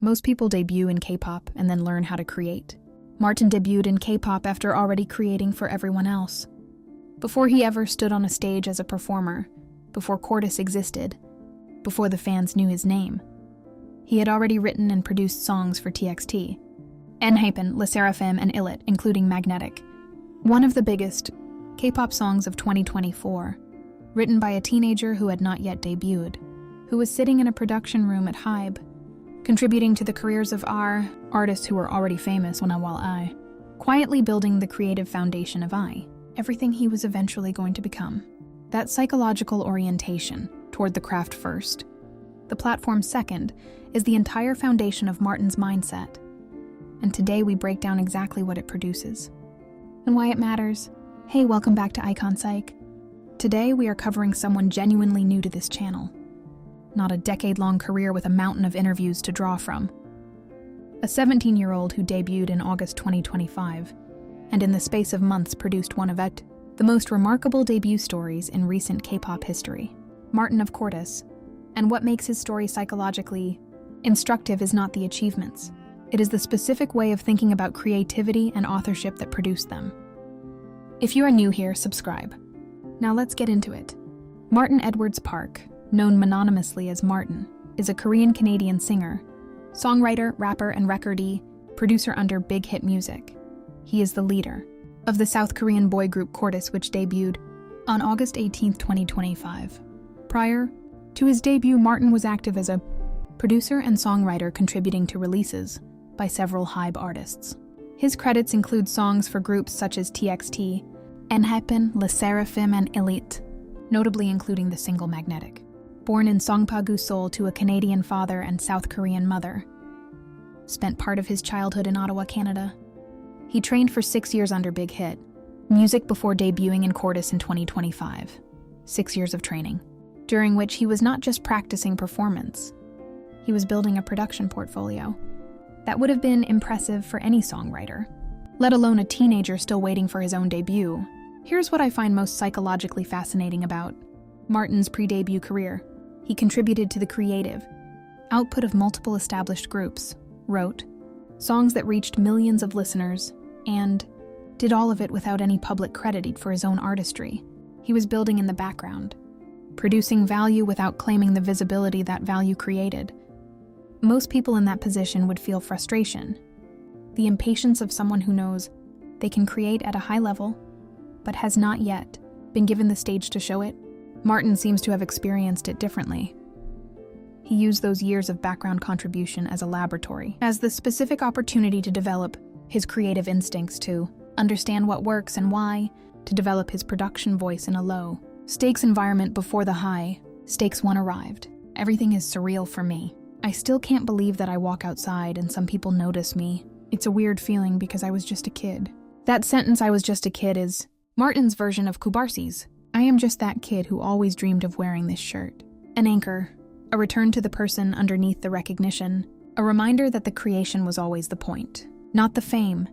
Most people debut in K-pop and then learn how to create. Martin debuted in K-pop after already creating for everyone else. Before he ever stood on a stage as a performer, before CORTIS existed, before the fans knew his name, he had already written and produced songs for TXT, ENHYPEN, LE SSERAFIM, and ILLIT, including Magnetic, one of the biggest K-pop songs of 2024, written by a teenager who had not yet debuted, who was sitting in a production room at INHYPEN, contributing to the careers of our artists who were already famous while I, quietly building the creative foundation of everything he was eventually going to become. That psychological orientation toward the craft first, the platform second, is the entire foundation of Martin's mindset. And today we break down exactly what it produces and why it matters. Hey, welcome back to IconPsych. Today we are covering someone genuinely new to this channel. Not a decade-long career with a mountain of interviews to draw from. A 17-year-old who debuted in August 2025, and in the space of months produced one of the most remarkable debut stories in recent K-pop history. Martin of CORTIS. And what makes his story psychologically instructive is not the achievements. It is the specific way of thinking about creativity and authorship that produced them. If you are new here, subscribe. Now let's get into it. Martin Edwards Park, known mononymously as Martin, is a Korean-Canadian singer, songwriter, rapper, and recordee, producer under Big Hit Music. He is the leader of the South Korean boy group CORTIS, which debuted on August 18, 2025. Prior to his debut, Martin was active as a producer and songwriter, contributing to releases by several HYBE artists. His credits include songs for groups such as TXT, ENHYPEN, LE SSERAFIM, and ILLIT, notably including the single Magnetic. Born in Songpa-gu, Seoul, to a Canadian father and South Korean mother, spent part of his childhood in Ottawa, Canada. He trained for 6 years under Big Hit Music before debuting in CORTIS in 2025. 6 years of training, during which he was not just practicing performance, he was building a production portfolio that would have been impressive for any songwriter, let alone a teenager still waiting for his own debut. Here's what I find most psychologically fascinating about Martin's pre-debut career. He contributed to the creative output of multiple established groups, wrote songs that reached millions of listeners, and did all of it without any public credit for his own artistry. He was building in the background, producing value without claiming the visibility that value created. Most people in that position would feel frustration, the impatience of someone who knows they can create at a high level, but has not yet been given the stage to show it. Martin seems to have experienced it differently. He used those years of background contribution as a laboratory, as the specific opportunity to develop his creative instincts, to understand what works and why, to develop his production voice in a low-stakes environment before the high-stakes one arrived. Everything is surreal for me. I still can't believe that I walk outside and some people notice me. It's a weird feeling because I was just a kid. That sentence, "I was just a kid," is Martin's version of Kubarsi's "I am just that kid who always dreamed of wearing this shirt." An anchor, a return to the person underneath the recognition, a reminder that the creation was always the point, not the fame.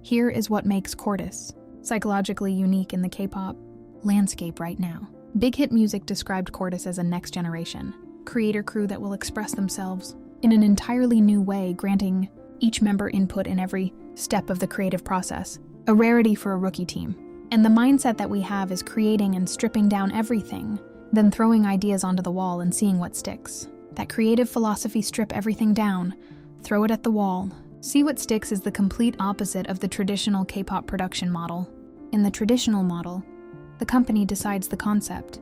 Here is what makes CORTIS psychologically unique in the K-pop landscape right now. Big Hit Music described CORTIS as a next-generation creator crew that will express themselves in an entirely new way, granting each member input in every step of the creative process, a rarity for a rookie team. And the mindset that we have is creating and stripping down everything, then throwing ideas onto the wall and seeing what sticks. That creative philosophy, strip everything down, throw it at the wall, see what sticks, is the complete opposite of the traditional K-pop production model. In the traditional model, the company decides the concept,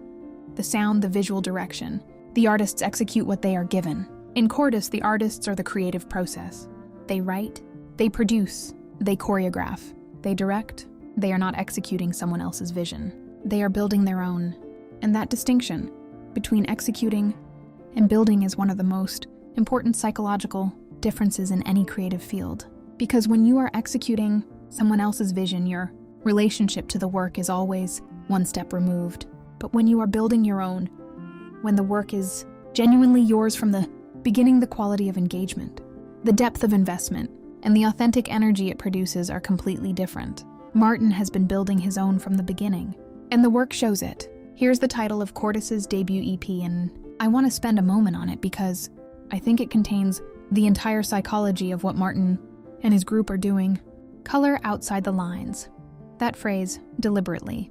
the sound, the visual direction. The artists execute what they are given. In CORTIS, the artists are the creative process. They write, they produce, they choreograph, they direct. They are not executing someone else's vision. They are building their own. And that distinction between executing and building is one of the most important psychological differences in any creative field. Because when you are executing someone else's vision, your relationship to the work is always one step removed. But when you are building your own, when the work is genuinely yours from the beginning, the quality of engagement, the depth of investment, and the authentic energy it produces are completely different. Martin has been building his own from the beginning, and the work shows it. Here's the title of CORTIS's debut EP, and I want to spend a moment on it because I think it contains the entire psychology of what Martin and his group are doing. Color outside the lines. That phrase, deliberately,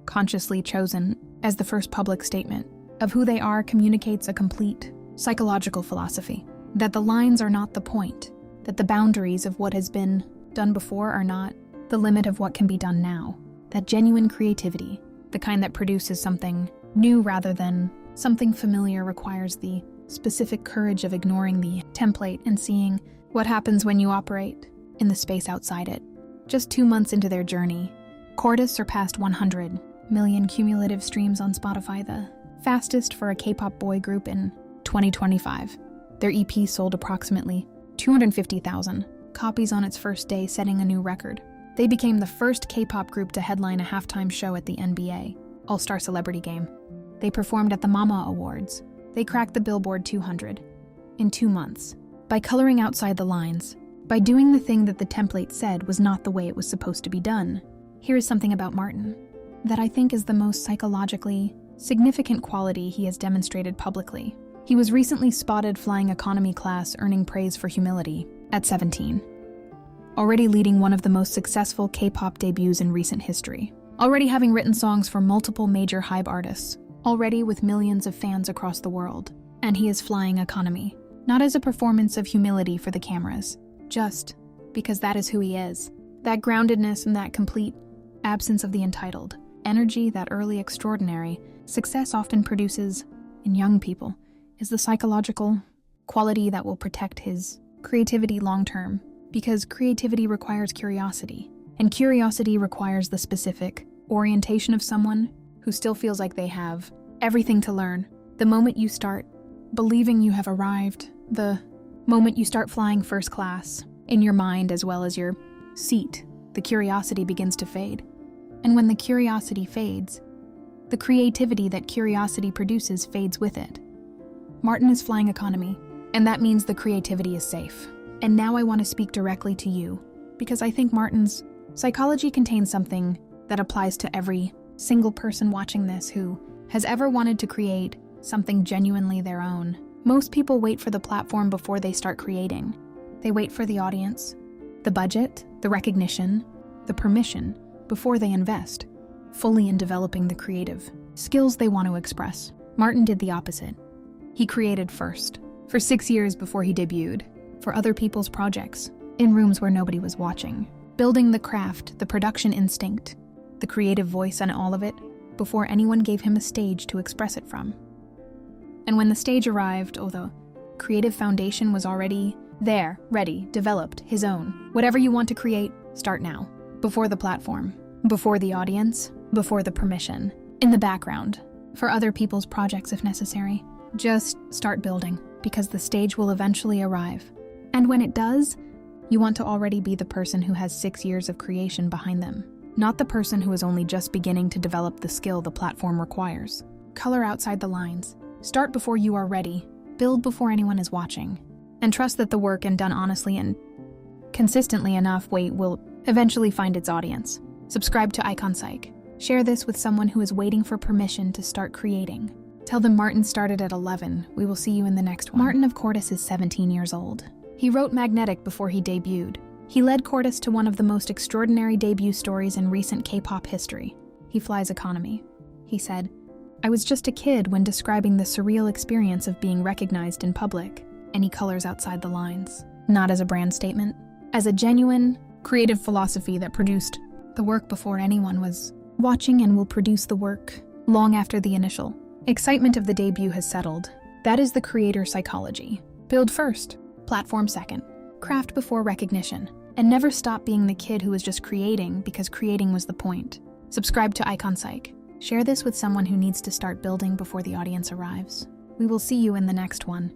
consciously chosen as the first public statement of who they are, communicates a complete psychological philosophy. That the lines are not the point, that the boundaries of what has been done before are not the limit of what can be done now. That genuine creativity, the kind that produces something new rather than something familiar, requires the specific courage of ignoring the template and seeing what happens when you operate in the space outside it. Just 2 months into their journey, CORTIS surpassed 100 million cumulative streams on Spotify, the fastest for a K-pop boy group in 2025. Their EP sold approximately 250,000 copies on its first day, setting a new record. They became the first K-pop group to headline a halftime show at the NBA All-Star Celebrity Game. They performed at the Mama Awards. They cracked the Billboard 200 in 2 months. By coloring outside the lines, by doing the thing that the template said was not the way it was supposed to be done. Here is something about Martin that I think is the most psychologically significant quality he has demonstrated publicly. He was recently spotted flying economy class, earning praise for humility at 17. Already leading one of the most successful K-pop debuts in recent history. Already having written songs for multiple major hype artists. Already with millions of fans across the world. And he is flying economy. Not as a performance of humility for the cameras, just because that is who he is. That groundedness and that complete absence of the entitled energy that early extraordinary success often produces in young people is the psychological quality that will protect his creativity long-term, because creativity requires curiosity, and curiosity requires the specific orientation of someone who still feels like they have everything to learn. The moment you start believing you have arrived, the moment you start flying first class in your mind as well as your seat, the curiosity begins to fade. And when the curiosity fades, the creativity that curiosity produces fades with it. Martin is flying economy, and that means the creativity is safe. And now I want to speak directly to you, because I think Martin's psychology contains something that applies to every single person watching this who has ever wanted to create something genuinely their own. Most people wait for the platform before they start creating. They wait for the audience, the budget, the recognition, the permission, before they invest fully in developing the creative skills they want to express. Martin did the opposite. He created first, for 6 years before he debuted, for other people's projects, in rooms where nobody was watching, building the craft, the production instinct, the creative voice and all of it, before anyone gave him a stage to express it from. And when the stage arrived, the creative foundation was already there, ready, developed, his own. Whatever you want to create, start now. Before the platform, before the audience, before the permission, in the background, for other people's projects if necessary. Just start building, because the stage will eventually arrive. And when it does, you want to already be the person who has 6 years of creation behind them, not the person who is only just beginning to develop the skill the platform requires. Color outside the lines. Start before you are ready. Build before anyone is watching. And trust that the work, and done honestly and consistently enough, will eventually find its audience. Subscribe to IconPsych. Share this with someone who is waiting for permission to start creating. Tell them Martin started at 11. We will see you in the next one. Martin of CORTIS is 17 years old. He wrote Magnetic before he debuted. He led CORTIS to one of the most extraordinary debut stories in recent K-pop history. He flies economy. He said, "I was just a kid when describing the surreal experience of being recognized in public." And he colors outside the lines. Not as a brand statement, as a genuine, creative philosophy that produced the work before anyone was watching and will produce the work long after the initial excitement of the debut has settled. That is the creator psychology. Build first, platform second, craft before recognition, and never stop being the kid who was just creating because creating was the point. Subscribe to IconPsych. Share this with someone who needs to start building before the audience arrives. We will see you in the next one.